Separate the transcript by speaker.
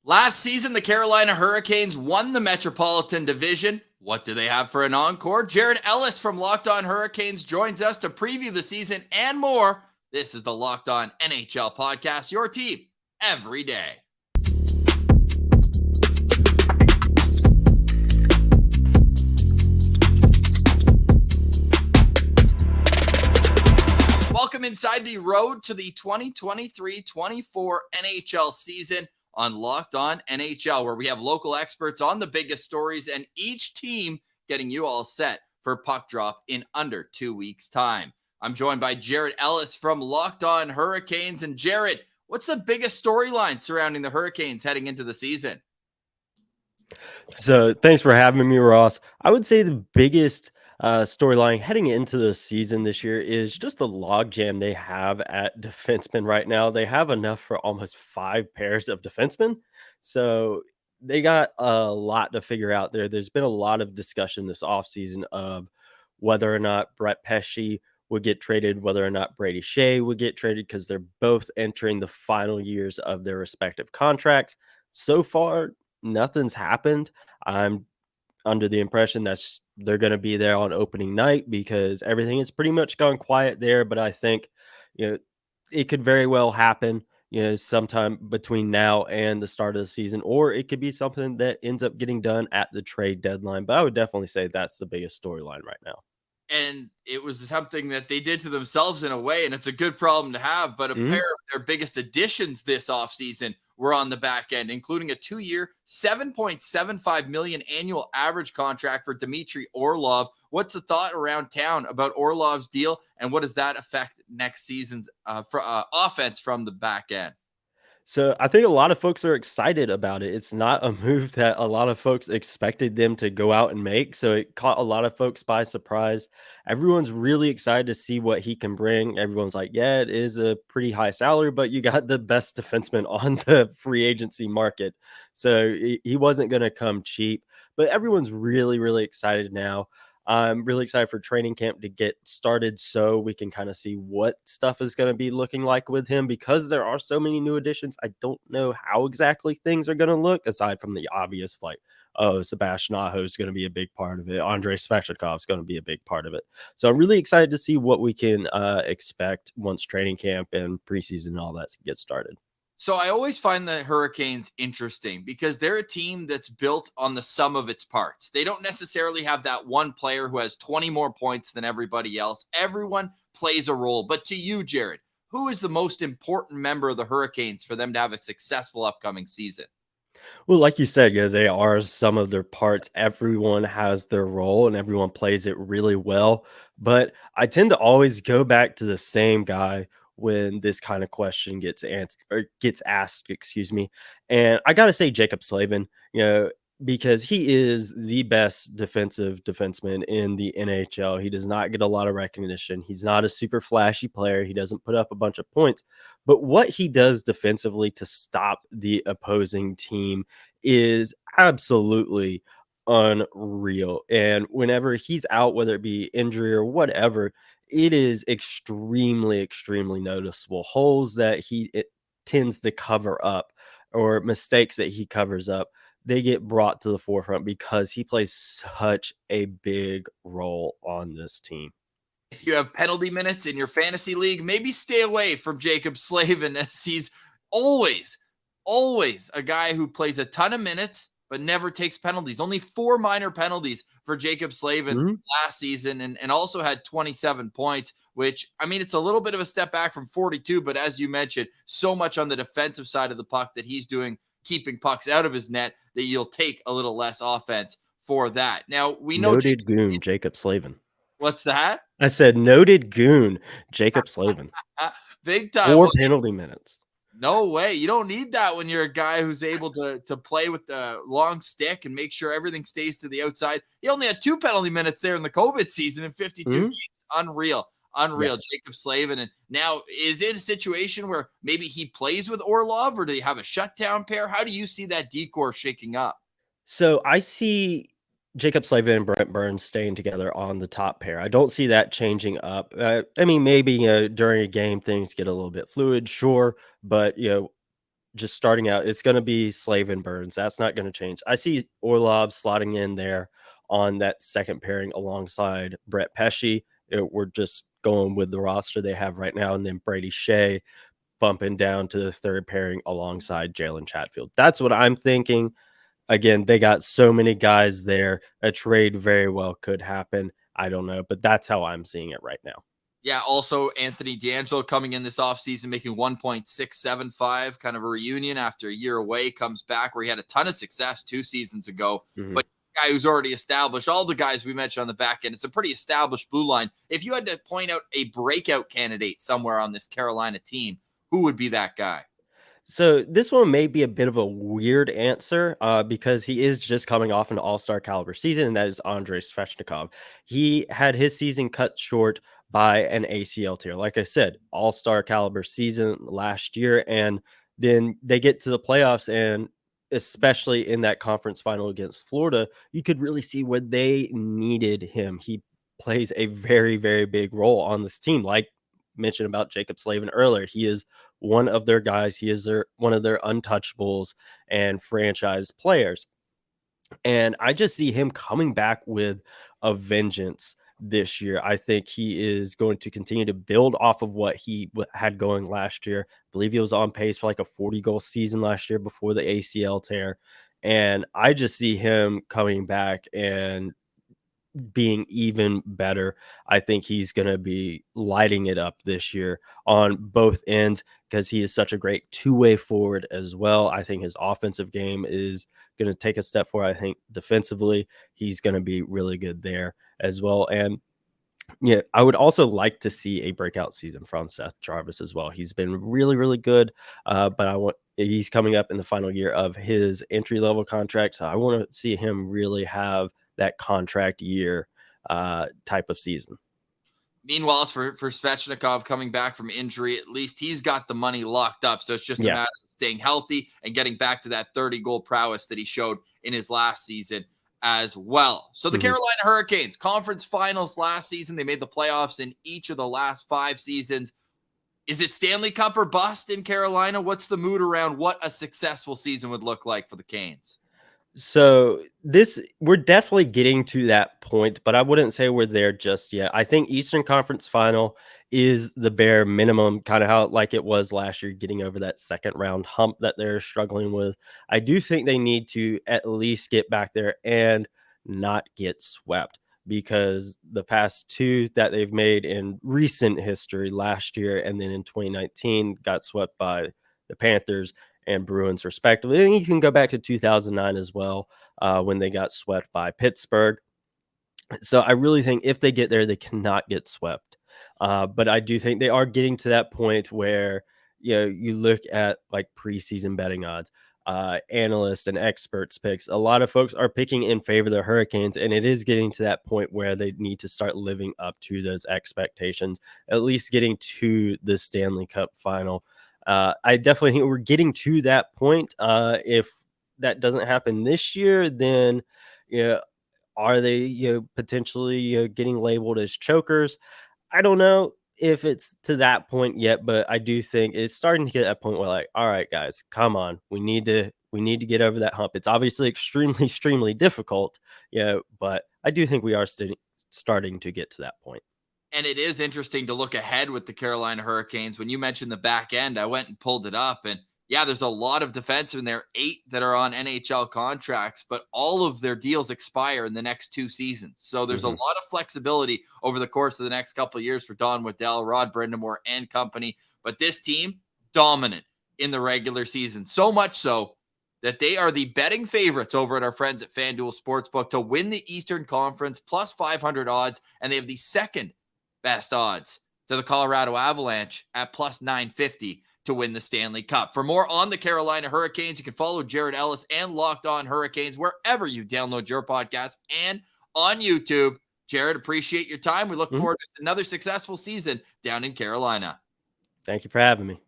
Speaker 1: Last season, the Carolina Hurricanes won the Metropolitan Division. What do they have for an encore? Jared Ellis from Locked On Hurricanes joins us to preview the season and more. This is the Locked On NHL podcast, your team every day. Welcome inside the road to the 2023-24 NHL season on Locked On NHL, where we have local experts on the biggest stories and each team getting you all set for puck drop in under 2 weeks' time. I'm joined by Jared Ellis from Locked On Hurricanes. And Jared, what's the biggest storyline surrounding the Hurricanes heading into the season?
Speaker 2: So thanks for having me, Ross. I would say the biggest storyline heading into the season this year is just the logjam they have at defensemen right now. They have enough for almost 5 pairs of defensemen. So they got a lot to figure out there. There's been a lot of discussion this offseason of whether or not Brett Pesce would get traded, whether or not Brady Shea would get traded, because they're both entering the final years of their respective contracts. So far, nothing's happened. I'm under the impression that they're going to be there on opening night because everything has pretty much gone quiet there. But I think, it could very well happen, sometime between now and the start of the season, or it could be something that ends up getting done at the trade deadline. But I would definitely say that's the biggest storyline right now.
Speaker 1: And it was something that they did to themselves in a way, and it's a good problem to have. But a pair of their biggest additions this offseason were on the back end, including a 2-year, $7.75 million annual average contract for Dmitry Orlov. What's the thought around town about Orlov's deal, and what does that affect next season's offense from the back end?
Speaker 2: So I think a lot of folks are excited about it. It's not a move that a lot of folks expected them to go out and make. So it caught a lot of folks by surprise. Everyone's really excited to see what he can bring. Everyone's like, yeah, it is a pretty high salary, but you got the best defenseman on the free agency market. So he wasn't going to come cheap, but everyone's really, really excited now. I'm really excited for training camp to get started so we can kind of see what stuff is going to be looking like with him, because there are so many new additions. I don't know how exactly things are going to look aside from the obvious, like, oh, Sebastian Aho is going to be a big part of it. Andrei Svechnikov is going to be a big part of it. So I'm really excited to see what we can expect once training camp and preseason and all that gets started.
Speaker 1: So I always find the Hurricanes interesting because they're a team that's built on the sum of its parts. They don't necessarily have that one player who has 20 more points than everybody else. Everyone plays a role. But to you, Jared, who is the most important member of the Hurricanes for them to have a successful upcoming season?
Speaker 2: Well, like you said, they are some of their parts. Everyone has their role and everyone plays it really well. But I tend to always go back to the same guy when this kind of question gets answered or gets asked, excuse me. And I gotta say Jacob Slavin, because he is the best defensive defenseman in the NHL. He does not get a lot of recognition. He's not a super flashy player. He doesn't put up a bunch of points, but what he does defensively to stop the opposing team is absolutely unreal. And whenever he's out, whether it be injury or whatever, it is extremely, extremely noticeable. Holes that it tends to cover up or mistakes that he covers up, they get brought to the forefront because he plays such a big role on this team.
Speaker 1: If you have penalty minutes in your fantasy league, maybe stay away from Jacob Slavin, as he's always a guy who plays a ton of minutes but never takes penalties. Only 4 minor penalties for Jacob Slavin last season, and also had 27 points, which, I mean, it's a little bit of a step back from 42, but as you mentioned, so much on the defensive side of the puck that he's doing, keeping pucks out of his net, that you'll take a little less offense for that. Now, we know
Speaker 2: Noted goon, Jacob Slavin.
Speaker 1: What's that?
Speaker 2: I said noted goon, Jacob Slavin.
Speaker 1: Big time.
Speaker 2: 4 penalty minutes.
Speaker 1: No way. You don't need that when you're a guy who's able to play with the long stick and make sure everything stays to the outside. He only had 2 penalty minutes there in the COVID season in 52 games. Unreal. Yeah. Jacob Slavin. And now, is it a situation where maybe he plays with Orlov, or do they have a shutdown pair? How do you see that decor shaking up?
Speaker 2: So I see Jacob Slavin and Brent Burns staying together on the top pair. I don't see that changing up. I mean, maybe during a game things get a little bit fluid, sure, but just starting out, it's going to be Slave and Burns. That's not going to change. I see Orlov slotting in there on that second pairing alongside Brett Pesci. We're just going with the roster they have right now, and then Brady Shea bumping down to the third pairing alongside Jalen Chatfield. That's what I'm thinking. Again, they got so many guys there. A trade very well could happen. I don't know, but that's how I'm seeing it right now.
Speaker 1: Yeah, also Anthony D'Angelo coming in this offseason, making 1.675, kind of a reunion after a year away, comes back where he had a ton of success 2 seasons ago.
Speaker 2: Mhm.
Speaker 1: But a guy who's already established, all the guys we mentioned on the back end, it's a pretty established blue line. If you had to point out a breakout candidate somewhere on this Carolina team, who would be that guy?
Speaker 2: So this one may be a bit of a weird answer because he is just coming off an all-star caliber season, and that is Andrei Svechnikov. He had his season cut short by an ACL tear. Like I said, all-star caliber season last year, and then they get to the playoffs, and especially in that conference final against Florida, you could really see where they needed him. He plays a very, very big role on this team. Like mentioned about Jacob Slavin earlier, he is one of their guys. He is one of their untouchables and franchise players. And I just see him coming back with a vengeance this year. I think he is going to continue to build off of what he had going last year. I believe he was on pace for like a 40-goal season last year before the ACL tear. And I just see him coming back and being even better. I think he's going to be lighting it up this year on both ends because he is such a great two-way forward as well. I think his offensive game is going to take a step forward. I think defensively, he's going to be really good there as well. And yeah, I would also like to see a breakout season from Seth Jarvis as well. He's been really, really good, but he's coming up in the final year of his entry level contract, so I want to see him really have that contract year type of season.
Speaker 1: Meanwhile, for Svechnikov coming back from injury, at least he's got the money locked up. So it's just a
Speaker 2: Yeah.
Speaker 1: matter of staying healthy and getting back to that 30-goal prowess that he showed in his last season as well. So the
Speaker 2: Mhm.
Speaker 1: Carolina Hurricanes, conference finals last season. They made the playoffs in each of the last 5 seasons. Is it Stanley Cup or bust in Carolina? What's the mood around what a successful season would look like for the Canes?
Speaker 2: So we're definitely getting to that point, but I wouldn't say we're there just yet. I think Eastern Conference Final is the bare minimum, kind of how like it was last year, getting over that second round hump that they're struggling with. I do think they need to at least get back there and not get swept because the past two that they've made in recent history, last year and then in 2019, got swept by the Panthers and Bruins, respectively. And you can go back to 2009 as well, when they got swept by Pittsburgh. So I really think if they get there, they cannot get swept. But I do think they are getting to that point where you look at like preseason betting odds, analysts and experts picks. A lot of folks are picking in favor of the Hurricanes, and it is getting to that point where they need to start living up to those expectations, at least getting to the Stanley Cup Final. I definitely think we're getting to that point. If that doesn't happen this year, then yeah, are they potentially getting labeled as chokers? I don't know if it's to that point yet, but I do think it's starting to get at a point where like, all right, guys, come on, we need to get over that hump. It's obviously extremely extremely difficult, but I do think we are starting to get to that point.
Speaker 1: And it is interesting to look ahead with the Carolina Hurricanes. When you mentioned the back end, I went and pulled it up. And yeah, there's a lot of defensemen there, 8 that are on NHL contracts, but all of their deals expire in the next 2 seasons. So there's a lot
Speaker 2: Mhm.
Speaker 1: of flexibility over the course of the next couple of years for Don Waddell, Rod Brind'amour, and company. But this team, dominant in the regular season. So much so that they are the betting favorites over at our friends at FanDuel Sportsbook to win the Eastern Conference plus 500 odds. And they have the second best odds to the Colorado Avalanche at plus 950 to win the Stanley Cup. For more on the Carolina Hurricanes, you can follow Jared Ellis and Locked On Hurricanes wherever you download your podcast and on YouTube. Jared, appreciate your time. We look
Speaker 2: Mhm.
Speaker 1: forward to another successful season down in Carolina.
Speaker 2: Thank you for having me.